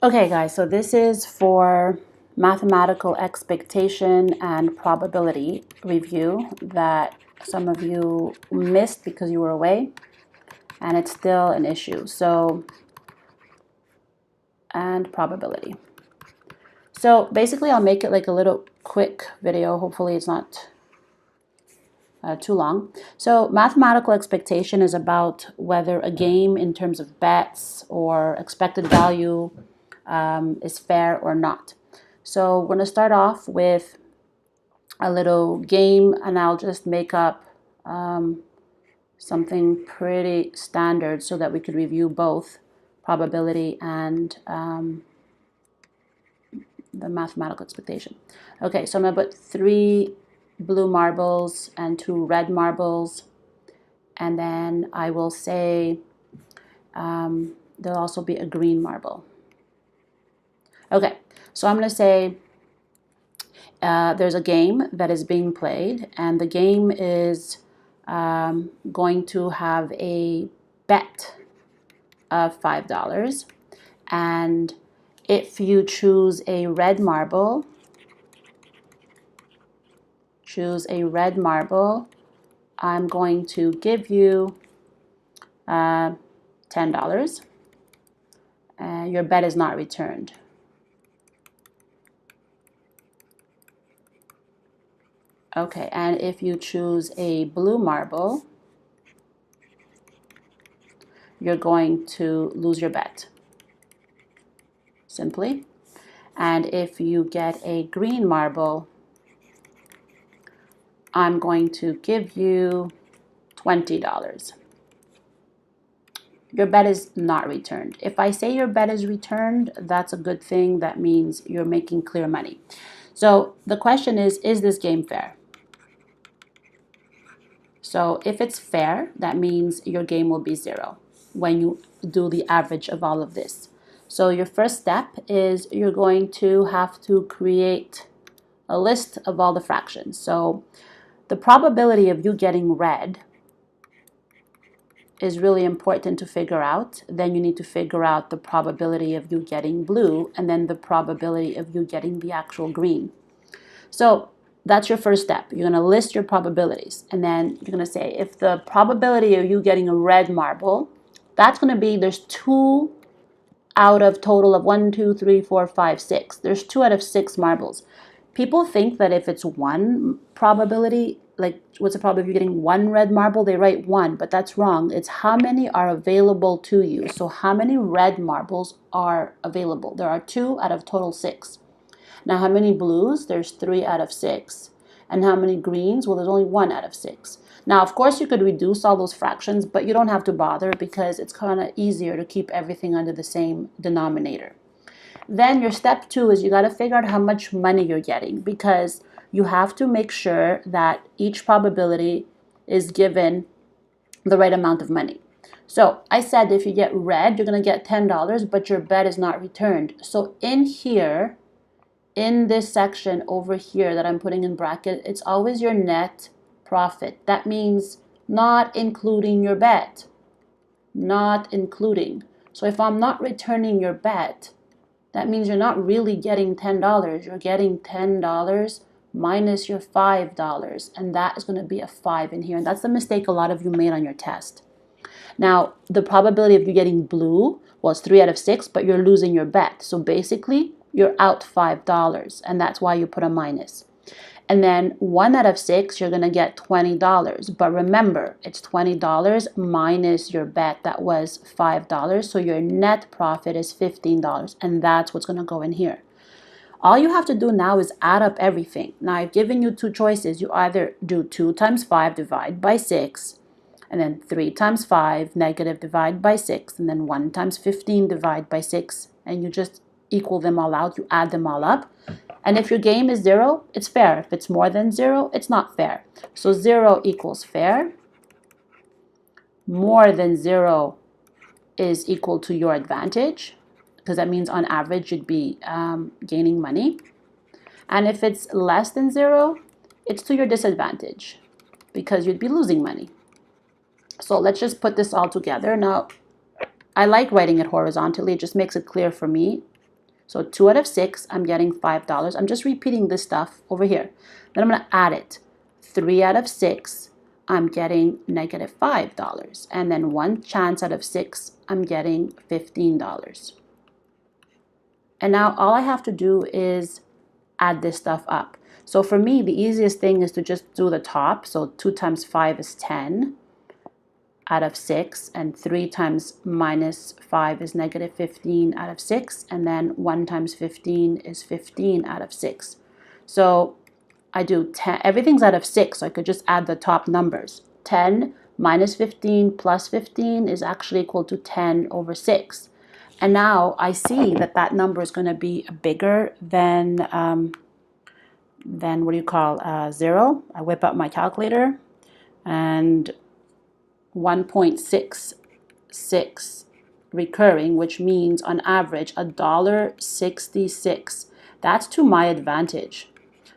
Okay, guys, so this is for mathematical expectation and probability review that some of you missed because you were away, and it's still an issue. So, and probability. So basically, I'll make it like a little quick video. Hopefully it's not too long. So mathematical expectation is about whether a game in terms of bets or expected value is fair or not. So we're going to start off with a little game, and I'll just make up something pretty standard so that we could review both probability and the mathematical expectation. Okay, so I'm going to put 3 blue marbles and 2 red marbles, and then I will say there'll also be a green marble. Okay, so I'm going to say there's a game that is being played, and the game is going to have a bet of $5. And if you choose a red marble, I'm going to give you $10. Your bet is not returned. Okay, and if you choose a blue marble, you're going to lose your bet, simply. And if you get a green marble, I'm going to give you $20. Your bet is not returned. If I say your bet is returned, that's a good thing. That means you're making clear money. So the question is this game fair? So if it's fair, that means your game will be 0 when you do the average of all of this. So your first step is you're going to have to create a list of all the fractions. So the probability of you getting red is really important to figure out. Then you need to figure out the probability of you getting blue, and then the probability of you getting the actual green. So that's your first step. You're going to list your probabilities, and then you're going to say if the probability of you getting a red marble, that's going to be there's 2 out of total of 1, 2, 3, 4, 5, 6. There's 2 out of 6 marbles. People think that if it's 1 probability, like what's the probability of you getting 1 red marble, they write 1, but that's wrong. It's how many are available to you. So how many red marbles are available? There are 2 out of total 6. Now how many blues? There's 3 out of 6. And how many greens? Well, there's only 1 out of 6. Now, of course, you could reduce all those fractions, but you don't have to bother because it's kind of easier to keep everything under the same denominator. Then your step 2 is you got to figure out how much money you're getting, because you have to make sure that each probability is given the right amount of money. So I said if you get red, you're going to get $10, but your bet is not returned. So in here, in this section over here that I'm putting in bracket, it's always your net profit. That means not including your bet. Not including. So if I'm not returning your bet, that means you're not really getting $10. You're getting $10 minus your $5, and that is going to be a 5 in here. And that's the mistake a lot of you made on your test. Now, the probability of you getting blue was 3 out of 6, but you're losing your bet. So basically, you're out $5, and that's why you put a minus. And then 1 out of 6, you're going to get $20. But remember, it's $20 minus your bet that was $5. So your net profit is $15. And that's what's going to go in here. All you have to do now is add up everything. Now, I've given you 2 choices. You either do 2 times 5 divide by 6. And then 3 times 5 negative divide by 6. And then 1 times 15 divide by 6. And you just equal them all out. You add them all up. And if your game is 0, it's fair. If it's more than 0, it's not fair. So 0 equals fair. More than 0 is equal to your advantage, because that means on average you'd be gaining money. And if it's less than 0, it's to your disadvantage, because you'd be losing money. So let's just put this all together. Now, I like writing it horizontally. It just makes it clear for me. So 2 out of 6, I'm getting $5. I'm just repeating this stuff over here. Then I'm going to add it. 3 out of 6, I'm getting negative $5. And then 1 chance out of 6, I'm getting $15. And now all I have to do is add this stuff up. So for me, the easiest thing is to just do the top. So 2 times 5 is 10 out of 6, and 3 times minus 5 is negative 15 out of 6, and then 1 times 15 is 15 out of 6. So I do 10, everything's out of 6, so I could just add the top numbers. 10 minus 15 plus 15 is actually equal to 10 over 6. And now I see that that number is going to be bigger than what do you call, 0. I whip out my calculator, and 1.66 recurring, which means on average $1.66. That's to my advantage.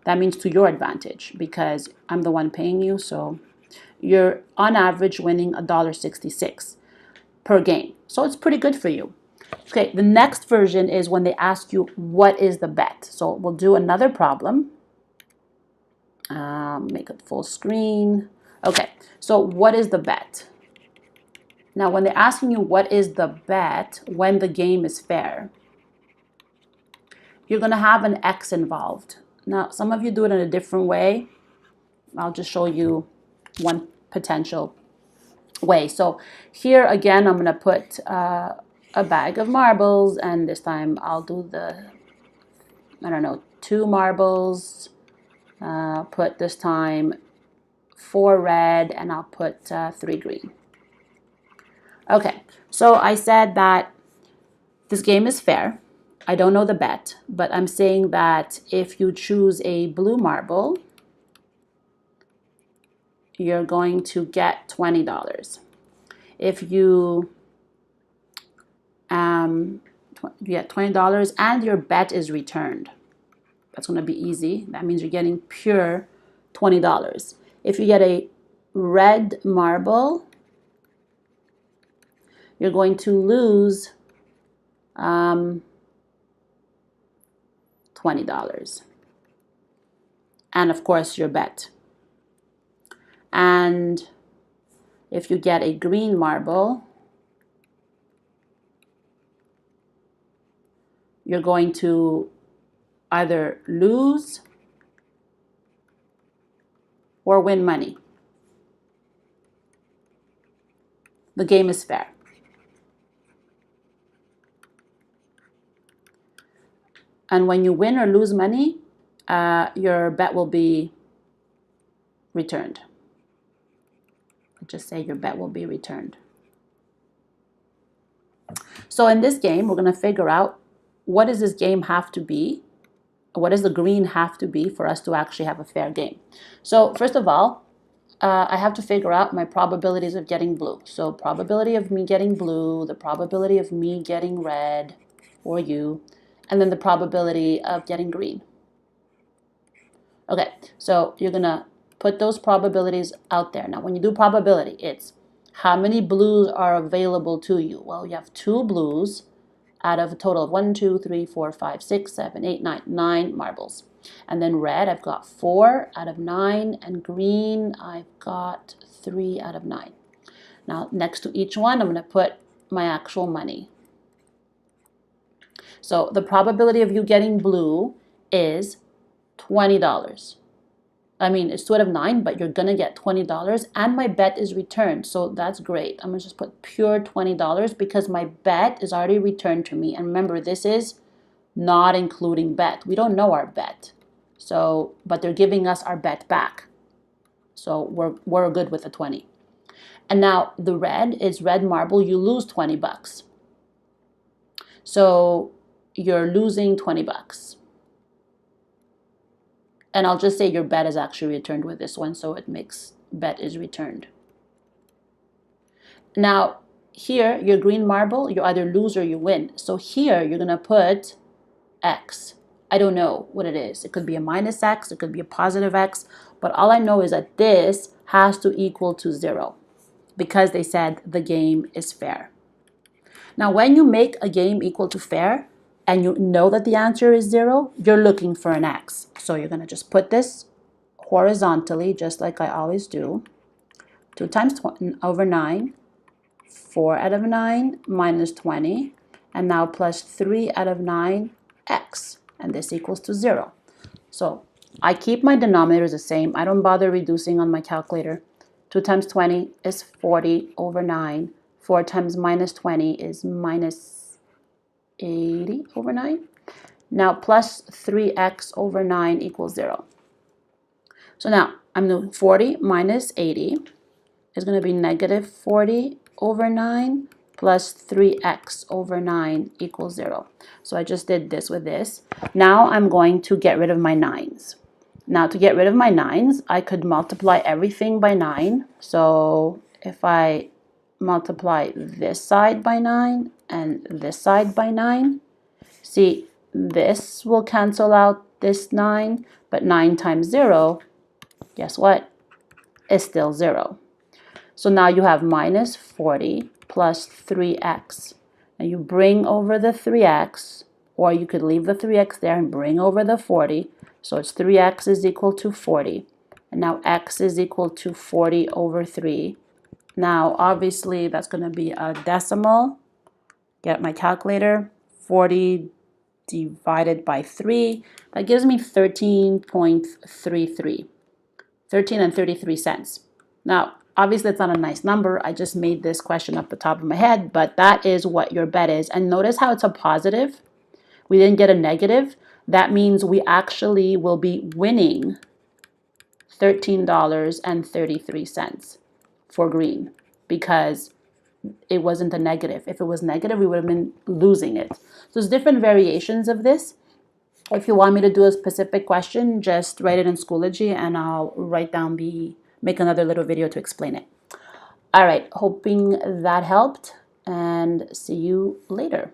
That means to your advantage because I'm the one paying you. So you're on average winning $1.66 per game. So it's pretty good for you. Okay, the next version is when they ask you what is the bet. So we'll do another problem. Make it full screen. Okay, so what is the bet? Now, when they're asking you what is the bet when the game is fair, you're going to have an X involved. Now, some of you do it in a different way. I'll just show you one potential way. So here again, I'm going to put a bag of marbles, and this time I'll do the, 2 marbles. Put this time 4 red, and I'll put 3 green. Okay, so I said that this game is fair. I don't know the bet, but I'm saying that if you choose a blue marble, you're going to get $20. If you get $20 and your bet is returned, that's going to be easy. That means you're getting pure $20. If you get a red marble, you're going to lose $20. And of course, your bet. And if you get a green marble, you're going to either lose or win money. The game is fair. And when you win or lose money, your bet will be returned. Just say your bet will be returned. So in this game, we're going to figure out what does this game have to be? What does the green have to be for us to actually have a fair game? So first of all, I have to figure out my probabilities of getting blue. So probability of me getting blue, the probability of me getting red, or you, and then the probability of getting green. Okay, so you're going to put those probabilities out there. Now, when you do probability, it's how many blues are available to you? Well, you have 2 blues out of a total of 1, 2, 3, 4, 5, 6, 7, 8, 9 marbles. And then red, I've got 4 out of 9, and green, I've got 3 out of 9. Now, next to each one, I'm going to put my actual money. So the probability of you getting blue is $20. I mean, it's 2 out of 9, but you're going to get $20, and my bet is returned. So that's great. I'm going to just put pure $20 because my bet is already returned to me. And remember, this is not including bet. We don't know our bet. So, but they're giving us our bet back. So we're good with the 20. And now the red is red marble. You lose $20. So you're losing $20. And I'll just say your bet is actually returned with this one, so it makes bet is returned. Now, here, your green marble, you either lose or you win. So here, you're going to put X. I don't know what it is. It could be a minus X, it could be a positive X, but all I know is that this has to equal to 0 because they said the game is fair. Now, when you make a game equal to fair, and you know that the answer is 0, you're looking for an x. So you're going to just put this horizontally, just like I always do. 2 times 20 over 9, 4 out of 9 minus 20, and now plus 3 out of 9, x, and this equals to 0. So I keep my denominators the same. I don't bother reducing on my calculator. 2 times 20 is 40 over 9. 4 times minus 20 is minus 80 over 9. Now plus 3x over 9 equals 0. So now I'm doing 40 minus 80 is going to be negative 40 over 9 plus 3x over 9 equals 0. So I just did this with this. Now I'm going to get rid of my 9's. Now to get rid of my 9's, I could multiply everything by 9. So if I multiply this side by 9 and this side by 9, see, this will cancel out this 9, but 9 times 0, guess what? Is still 0. So now you have minus 40 plus 3x. And you bring over the 3x, or you could leave the 3x there and bring over the 40. So it's 3x is equal to 40. And now x is equal to 40 over 3. Now, obviously, that's going to be a decimal. Get my calculator. 40 divided by 3. That gives me 13.33. 13 and 33 cents. Now, obviously, it's not a nice number. I just made this question off the top of my head, but that is what your bet is. And notice how it's a positive. We didn't get a negative. That means we actually will be winning $13.33 for green because it wasn't a negative. If it was negative, we would have been losing it. So there's different variations of this. If you want me to do a specific question, just write it in Schoology and I'll make another little video to explain it. All right, hoping that helped and see you later.